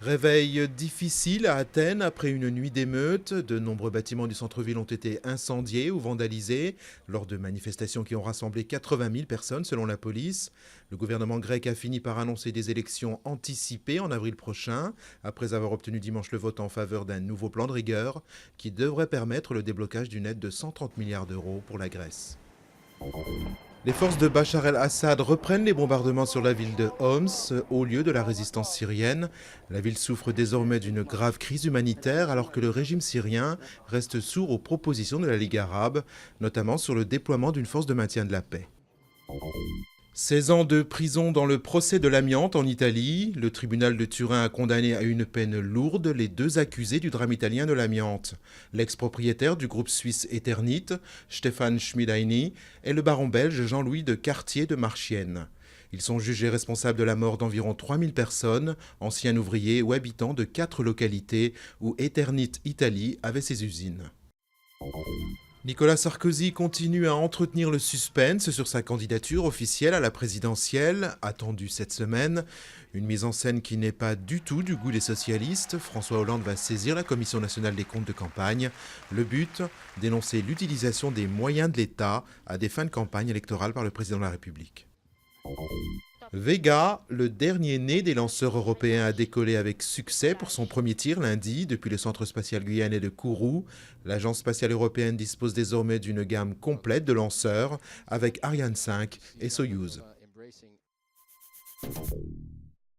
Réveil difficile à Athènes après une nuit d'émeutes. De nombreux bâtiments du centre-ville ont été incendiés ou vandalisés lors de manifestations qui ont rassemblé 80 000 personnes selon la police. Le gouvernement grec a fini par annoncer des élections anticipées en avril prochain, après avoir obtenu dimanche le vote en faveur d'un nouveau plan de rigueur qui devrait permettre le déblocage d'une aide de 130 milliards d'euros pour la Grèce. Les forces de Bachar el-Assad reprennent les bombardements sur la ville de Homs, haut lieu de la résistance syrienne. La ville souffre désormais d'une grave crise humanitaire alors que le régime syrien reste sourd aux propositions de la Ligue arabe, notamment sur le déploiement d'une force de maintien de la paix. 16 ans de prison dans le procès de l'amiante en Italie. Le tribunal de Turin a condamné à une peine lourde les deux accusés du drame italien de l'amiante. L'ex-propriétaire du groupe suisse Eternit, Stéphane Schmidaini, et le baron belge Jean-Louis de Cartier de Marchienne. Ils sont jugés responsables de la mort d'environ 3000 personnes, anciens ouvriers ou habitants de 4 localités où Eternit Italie avait ses usines. Nicolas Sarkozy continue à entretenir le suspense sur sa candidature officielle à la présidentielle, attendue cette semaine. Une mise en scène qui n'est pas du tout du goût des socialistes. François Hollande va saisir la Commission nationale des comptes de campagne. Le but, dénoncer l'utilisation des moyens de l'État à des fins de campagne électorale par le président de la République. Vega, le dernier né des lanceurs européens, a décollé avec succès pour son premier tir lundi depuis le centre spatial guyanais de Kourou. L'agence spatiale européenne dispose désormais d'une gamme complète de lanceurs avec Ariane 5 et Soyouz.